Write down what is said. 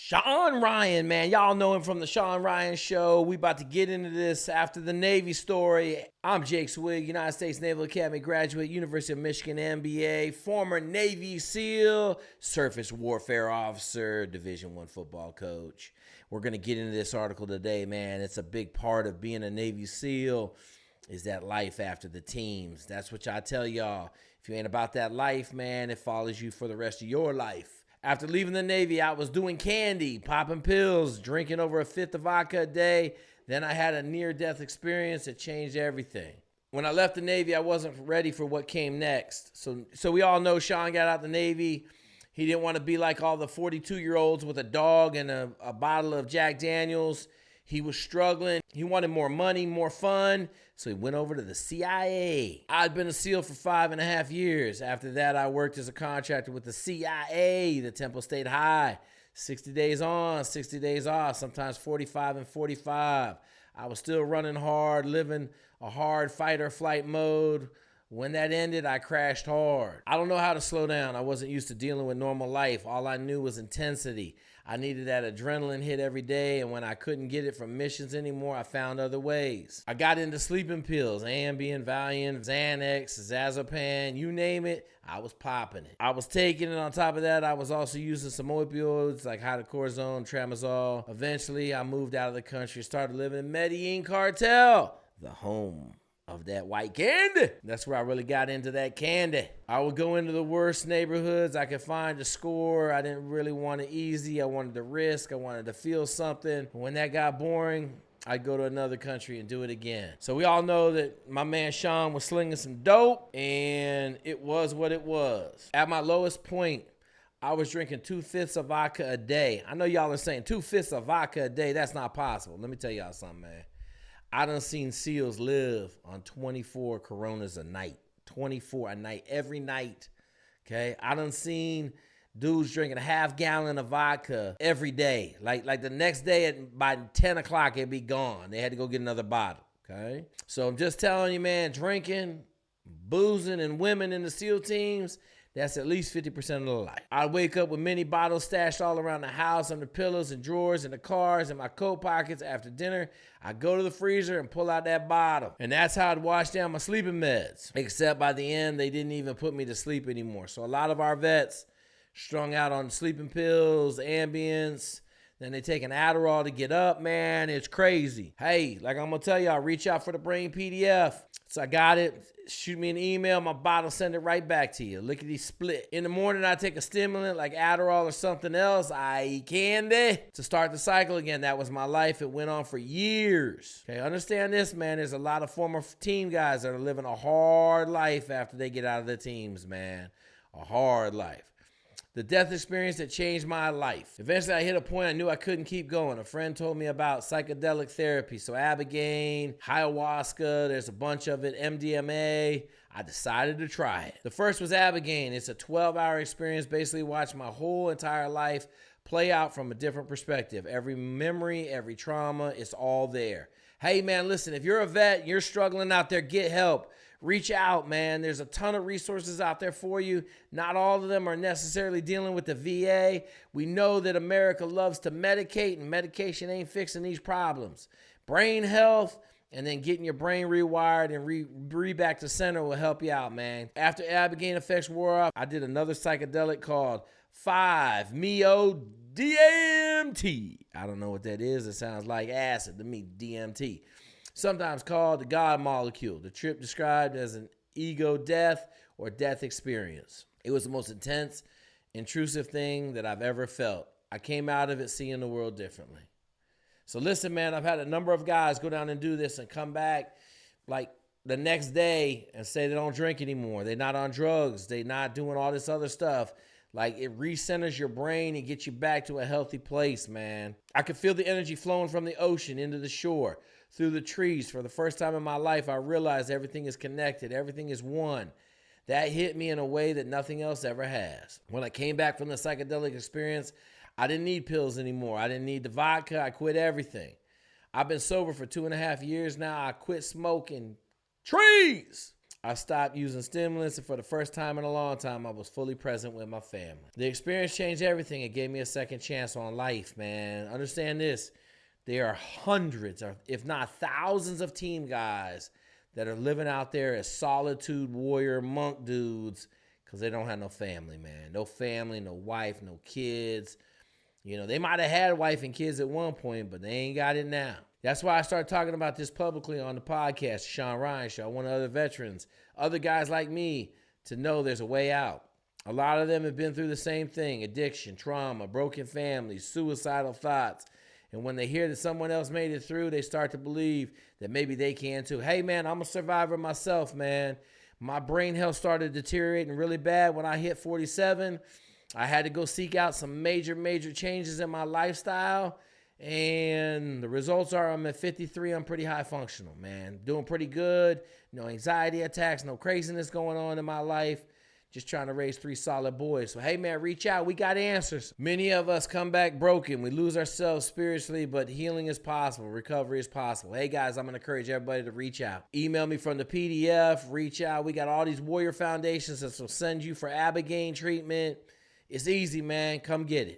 Shawn Ryan, man. Y'all know him from the Shawn Ryan Show. We about to get into this after the Navy story. I'm Jake Zweig, United States Naval Academy graduate, University of Michigan MBA, former Navy SEAL, surface warfare officer, Division I football coach. We're going to get into this article today, man. It's a big part of being a Navy SEAL is that life after the teams. That's what I tell y'all. If you ain't about that life, man, it follows you for the rest of your life. After leaving the Navy, I was doing candy, popping pills, drinking over a fifth of vodka a day. Then I had a near-death experience that changed everything. When I left the Navy, I wasn't ready for what came next. So we all know Shawn got out the Navy. He didn't want to be like all the 42-year-olds with a dog and a bottle of Jack Daniels. He was struggling. He wanted more money, more fun. So he went over to the CIA. I'd been a SEAL for 5.5 years. After that, I worked as a contractor with the CIA, the Temple State High. 60 days on, 60 days off, sometimes 45 and 45. I was still running hard, living a hard fight or flight mode. When that ended, I crashed hard. I don't know how to slow down. I wasn't used to dealing with normal life. All I knew was intensity. I needed that adrenaline hit every day, and when I couldn't get it from missions anymore, I found other ways. I got into sleeping pills, Ambien, Valium, Xanax, Zazopan, you name it, I was popping it. I was taking it. On top of that, I was also using some opioids like hydrocortisone, tramadol. Eventually, I moved out of the country, started living in Medellin Cartel, the home of that white candy. That's where I really got into that candy. I would go into the worst neighborhoods I could find to score. I didn't really want it easy. I wanted to risk. I wanted to feel something. When that got boring, I'd go to another country and do it again. So we all know that my man Shawn was slinging some dope, and it was what it was. At my lowest point, I was drinking 2/5 of vodka a day. I know y'all are saying 2/5 of vodka a day. That's not possible. Let me tell y'all something, man. I done seen SEALs live on 24 Coronas a night. 24 a night, every night, okay? I done seen dudes drinking a half gallon of vodka every day. Like the next day by 10 o'clock, it'd be gone. They had to go get another bottle, okay? So I'm just telling you, man, drinking, boozing, and women in the SEAL teams, that's at least 50% of the life. I wake up with many bottles stashed all around the house, under pillows and drawers, in the cars, in my coat pockets. After dinner, I go to the freezer and pull out that bottle. And that's how I'd wash down my sleeping meds. Except by the end, they didn't even put me to sleep anymore. So a lot of our vets strung out on sleeping pills, Ambience. Then they take an Adderall to get up, man. It's crazy. Hey, like I'm going to tell y'all, reach out for the Brain PDF. So I got it. Shoot me an email. My bottle, send it right back to you. Lickety split. In the morning, I take a stimulant like Adderall or something else. I eat candy to start the cycle again. That was my life. It went on for years. Okay, understand this, man. There's a lot of former team guys that are living a hard life after they get out of the teams, man. A hard life. The death experience that changed my life. Eventually, I hit a point I knew I couldn't keep going. A friend told me about psychedelic therapy. So Ibogaine, ayahuasca, there's a bunch of it, MDMA. I decided to try it. The first was Ibogaine. It's a 12-hour experience. Basically, watch my whole entire life play out from a different perspective. Every memory, every trauma, it's all there. Hey, man, listen, if you're a vet, you're struggling out there, get help. Reach out, man. There's a ton of resources out there for you. Not all of them are necessarily dealing with the VA. We know that America loves to medicate, and medication ain't fixing these problems. Brain health and then getting your brain rewired and re back to center will help you out, man. After Ibogaine effects wore off, I did another psychedelic called 5-MeO-DMT. I don't know what that is. It sounds like acid to me, DMT. Sometimes called the God molecule. The trip described as an ego death or death experience. It was the most intense, intrusive thing that I've ever felt. I came out of it seeing the world differently. So listen, man, I've had a number of guys go down and do this and come back like the next day and say they don't drink anymore. They're not on drugs. They're not doing all this other stuff. Like, it recenters your brain and gets you back to a healthy place, man. I could feel the energy flowing from the ocean into the shore, through the trees. For the first time in my life, I realized everything is connected. Everything is one. That hit me in a way that nothing else ever has. When I came back from the psychedelic experience, I didn't need pills anymore. I didn't need the vodka. I quit everything. I've been sober for 2.5 years now. I quit smoking trees. I stopped using stimulants, and for the first time in a long time, I was fully present with my family. The experience changed everything. It gave me a second chance on life, man. Understand this. There are hundreds, or if not thousands, of team guys that are living out there as solitude warrior monk dudes because they don't have no family, man. No family, no wife, no kids. You know, they might have had a wife and kids at one point, but they ain't got it now. That's why I started talking about this publicly on the podcast, Shawn Ryan Show. I want other veterans, other guys like me, to know there's a way out. A lot of them have been through the same thing: addiction, trauma, broken families, suicidal thoughts. And when they hear that someone else made it through, they start to believe that maybe they can too. Hey, man, I'm a survivor myself, man. My brain health started deteriorating really bad when I hit 47. I had to go seek out some major changes in my lifestyle. And the results are I'm at 53. I'm pretty high functional, man. Doing pretty good. No anxiety attacks, no craziness going on in my life. Just trying to raise 3 solid boys. So, hey, man, reach out. We got answers. Many of us come back broken. We lose ourselves spiritually, but healing is possible. Recovery is possible. Hey, guys, I'm going to encourage everybody to reach out. Email me from the PDF. Reach out. We got all these warrior foundations that will send you for Abigail treatment. It's easy, man. Come get it.